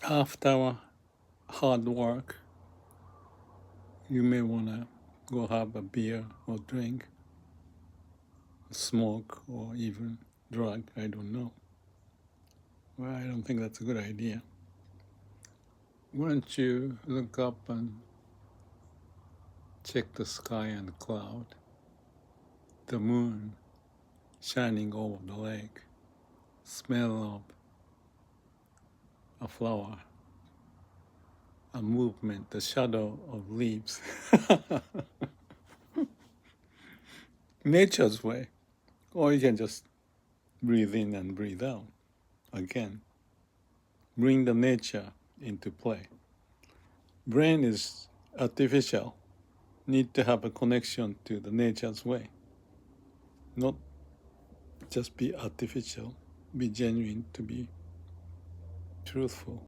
After hard work, you may want to go have a beer or drink, smoke, or even drug. I don't know. Well, I don't think that's a good idea. Why don't you look up and check the sky and the cloud, the moon shining over the lake, smell of a flower, a movement, the shadow of leaves. Nature's way. Or you can just breathe in and breathe out. Again, bring the nature into play. Brain is artificial, need to have a connection to the nature's way. Not just be artificial, be genuine, to be truthful.